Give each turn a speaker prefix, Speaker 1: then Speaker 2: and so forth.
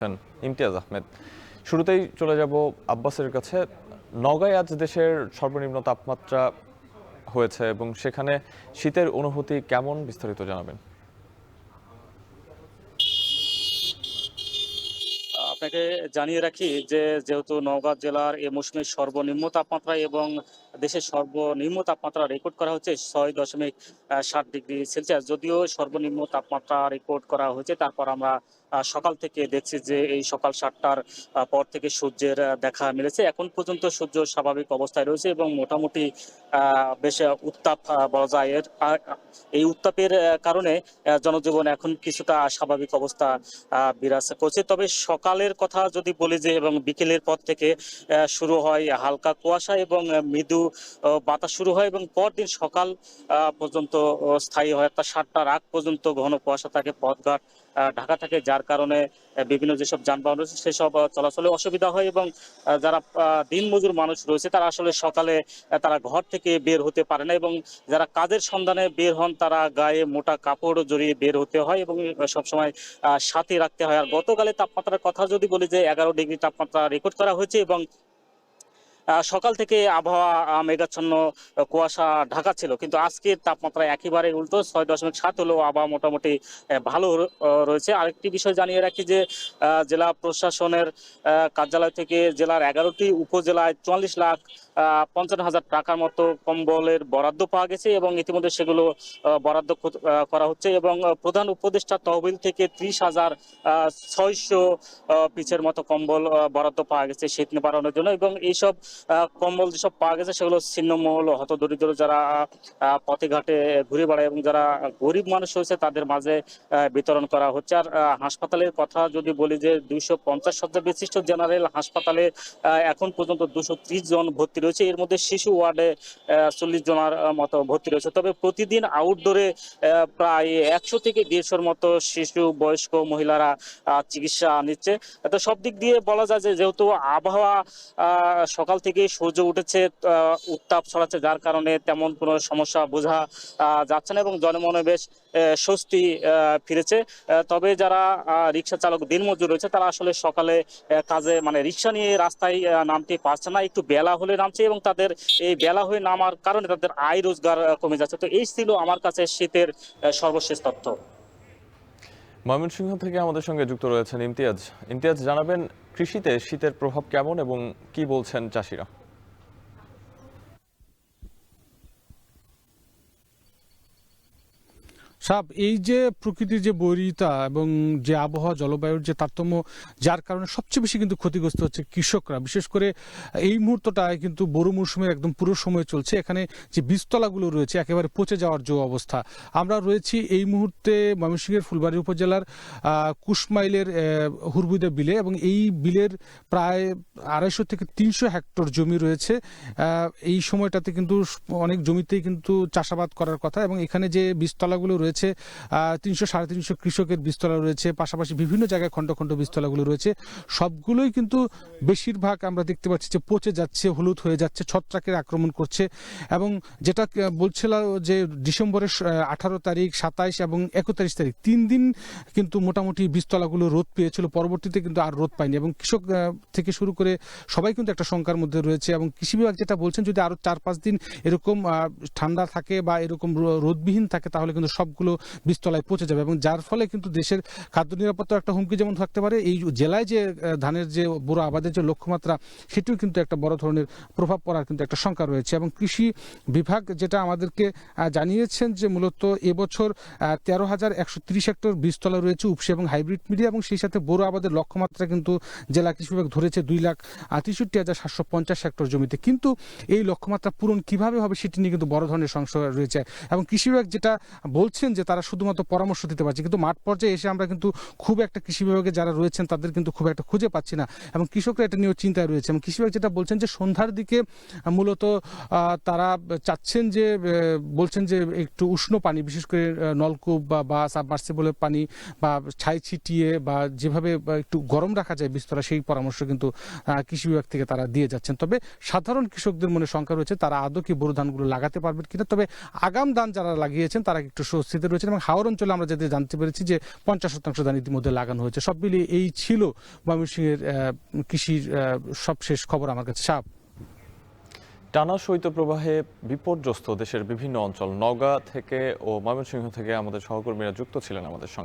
Speaker 1: ইমতিয়াজ আহমেদ, শুরুতেই চলে যাব আব্বাসের কাছে। নওগাঁয় আজ দেশের সর্বনিম্ন তাপমাত্রা হয়েছে এবং সেখানে শীতের অনুভূতি কেমন, বিস্তারিত জানাবেন।
Speaker 2: আপনাকে জানিয়ে রাখি যে যেহেতু নওগাঁ জেলার এ মৌসুমের সর্বনিম্ন তাপমাত্রা এবং দেশের সর্বনিম্ন তাপমাত্রা রেকর্ড করা হচ্ছে 6.7 ডিগ্রি সেলসিয়াস। যদিও সর্বনিম্ন তাপমাত্রা রেকর্ড করা হয়েছে, তারপর আমরা সকাল থেকে দেখছি যে এই সকাল 7টার পর থেকে সূর্যের দেখা মিলেছে। এখন পর্যন্ত সূর্য স্বাভাবিক অবস্থায় রয়েছে এবং মোটামুটি বেশ উত্তাপ বলা যায়। এই উত্তাপের কারণে জনজীবন এখন কিছুটা স্বাভাবিক অবস্থা বিরাজ করছে। তবে সকালের কথা যদি বলি যে এবং বিকেলের পর থেকে শুরু হয় হালকা কুয়াশা এবং মৃদু বাতাস শুরু হয় এবং পরদিন সকাল পর্যন্ত স্থায়ী হয়, অর্থাৎ 7টার আগ পর্যন্ত ঘন কুয়াশা থাকে, পথঘাট ঢাকা থাকে, যার কারণে বিভিন্ন যেসব যানবাহন রয়েছে সেসব চলাচলে অসুবিধা হয় এবং যারা দিনমজুর মানুষ রয়েছে তারা আসলে সকালে তারা ঘর থেকে বের হতে পারে না এবং যারা কাজের সন্ধানে বের হন তারা গায়ে মোটা কাপড় জড়িয়ে বের হতে হয় এবং সবসময় সাথে রাখতে হয়। আর গতকালের তাপমাত্রার কথা যদি বলি যে 11 ডিগ্রি তাপমাত্রা রেকর্ড করা হয়েছে এবং সকাল থেকে আবহাওয়া মেঘাচ্ছন্ন কুয়াশা ঢাকা ছিল, কিন্তু আজকের তাপমাত্রা একেবারে উল্টো, 6.7 হলেও আবহাওয়া মোটামুটি ভালো রয়েছে। আরেকটি বিষয় জানিয়ে রাখি যে জেলা প্রশাসনের কার্যালয় থেকে জেলার 11টি উপজেলায় 44,55,000 টাকার মতো কম্বলের বরাদ্দ পাওয়া গেছে এবং ইতিমধ্যে সেগুলো বরাদ্দ করা হচ্ছে এবং প্রধান উপদেষ্টা তহবিল থেকে 30,600 পিচের মতো কম্বল বরাদ্দ পাওয়া গেছে শীত নিবারণের জন্য এবং এইসব কম্বল যেসব পাওয়া গেছে সেগুলো ছিন্নমহল হতদরিদ্র যারা পথে ঘাটে ঘুরে বেড়ায় এবং যারা গরিব মানুষ রয়েছে তাদের মাঝে বিতরণ করা হচ্ছে। আর হাসপাতালের কথা যদি বলি যে 250 শয্যা বিশিষ্ট জেনারেল হাসপাতালে এখন পর্যন্ত 230 জন ভর্তি রয়েছে, এর মধ্যে শিশু ওয়ার্ডে 40 জনের মতো ভর্তি রয়েছে। তবে প্রতিদিন আউটডোরে প্রায় 100 থেকে 150-র মতো শিশু, বয়স্ক মহিলারা চিকিৎসা নিচ্ছে। তো সব দিক দিয়ে বলা যায় যে যেহেতু আবহাওয়া সকাল থেকে সূর্য উঠেছে, উত্তাপ ছড়াচ্ছে, যার কারণে তেমন কোনো সমস্যা বোঝা যাচ্ছে না এবং জনমনে বেশ স্বস্তি ফিরেছে। তবে যারা রিক্সা চালক, দিনমজুর রয়েছে তারা আসলে সকালে কাজে মানে রিক্সা নিয়ে রাস্তায় নামতে পারছে না, একটু বেলা হলে নামছে এবং তাদের এই বেলা হয়ে নামার কারণে তাদের আয় রোজগার কমে যাচ্ছে। তো এই ছিল আমার কাছে শীতের সর্বশেষ তথ্য।
Speaker 1: ময়মনসিংহ থেকে আমাদের সঙ্গে যুক্ত রয়েছেন ইমতিয়াজ। ইমতিয়াজ, জানাবেন কৃষিতে শীতের প্রভাব কেমন এবং কি বলছেন চাষিরা?
Speaker 3: এই যে প্রকৃতির যে বৈরিতা এবং যে আবহাওয়া জলবায়ুর যে তারতম্য, যার কারণে সবচেয়ে বেশি কিন্তু ক্ষতিগ্রস্ত হচ্ছে কৃষকরা। বিশেষ করে এই মুহূর্তটায় কিন্তু বোরো মৌসুমের একদম পুরো সময় চলছে। এখানে যে বীজতলাগুলো রয়েছে একেবারে পচে যাওয়ার যে অবস্থা। আমরা রয়েছি এই মুহূর্তে ময়মনসিংহের ফুলবাড়ী উপজেলার কুশমাইলের হুরবুদা বিলে এবং এই বিলের প্রায় 250 থেকে 300 হেক্টর জমি রয়েছে। এই সময়টাতে কিন্তু অনেক জমিতেই কিন্তু চাষাবাদ করার কথা এবং এখানে যে বীজতলাগুলো রয়েছে 300-350 কৃষকের বীজতলা রয়েছে, পাশাপাশি বিভিন্ন জায়গায় খন্ড খন্ড বীজতলাগুলো রয়েছে। সবগুলোই কিন্তু বেশিরভাগ আমরা দেখতে পাচ্ছি যে পচে যাচ্ছে, হলুদ হয়ে যাচ্ছে, ছত্রাকের আক্রমণ করছে। এবং যেটা বলছিল যে ডিসেম্বরের 18 তারিখ, 27 এবং 31 তারিখ 3 দিন কিন্তু মোটামুটি বীজতলাগুলো রোদ পেয়েছিল, পরবর্তীতে কিন্তু আর রোদ পায়নি এবং কৃষক থেকে শুরু করে সবাই কিন্তু একটা শঙ্কার মধ্যে রয়েছে। এবং কৃষি বিভাগ যেটা বলছেন, যদি আরো 4-5 দিন এরকম ঠান্ডা থাকে বা এরকম রোদবিহীন থাকে তাহলে কিন্তু সবগুলো বীজতলায় পচে যাবে এবং যার ফলে কিন্তু দেশের খাদ্য নিরাপত্তার একটা হুমকি যেমন থাকতে পারে, এই জেলায় যে ধানের যে বোরো আবাদের যে লক্ষ্যমাত্রা সেটিও কিন্তু একটা বড় ধরনের প্রভাব পড়ার কিন্তু একটা শঙ্কা রয়েছে। এবং কৃষি বিভাগ যেটা আমাদেরকে জানিয়েছেন যে মূলত এবছর 13,130 হেক্টর বীজতলা রয়েছে উপসি এবং হাইব্রিড মিডিয়া এবং সেই সাথে বোরো আবাদের লক্ষ্যমাত্রা কিন্তু জেলা কৃষি বিভাগ ধরেছে 2,63,750 হেক্টর জমিতে। কিন্তু এই লক্ষ্যমাত্রা পূরণ কিভাবে হবে সেটি নিয়ে কিন্তু বড় ধরনের সংশয় রয়েছে এবং কৃষি বিভাগ যেটা বলছেন যে তারা শুধুমাত্র পরামর্শ দিতে পারছে, কিন্তু মাঠ পর্যায়ে এসে আমরা কিন্তু খুব একটা কৃষি বিভাগে যারা রয়েছেন তাদের কিন্তু খুব একটা খুঁজে পাচ্ছি না এবং কৃষকরা এটা নিয়েও চিন্তায় রয়েছে। এবং কৃষি বিভাগ যেটা বলছেন যে সন্ধ্যার দিকে মূলত তারা চাচ্ছেন যে বলছেন যে একটু উষ্ণ পানি, বিশেষ করে নলকূপ বা সাবমার্সিবলের পানি বা ছাই ছিটিয়ে বা যেভাবে একটু গরম রাখা যায় বীজতলা, সেই পরামর্শ কিন্তু কৃষি বিভাগ থেকে তারা দিয়ে যাচ্ছেন। তবে সাধারণ কৃষকদের মনে শঙ্কা রয়েছে তারা আদৌ কি বোরো ধানগুলো লাগাতে পারবেন কিনা। তবে আগাম ধান যারা লাগিয়েছেন তারা একটু স্বস্তি মাটিতে রয়েছে, এবং হাওর অঞ্চলে আমরা যেটা জানতে পেরেছি যে 50% ধান ইতিমধ্যে লাগানো হয়েছে। সব মিলিয়ে এই ছিল ময়মনসিংহের কৃষির সবশেষ খবর আমার কাছে। সাপ
Speaker 1: টানা শৈত্যপ্রবাহে বিপর্যস্ত দেশের বিভিন্ন অঞ্চল, নওগাঁ থেকে ও ময়মনসিংহ থেকে আমাদের সহকর্মীরা যুক্ত ছিলেন আমাদের সঙ্গে।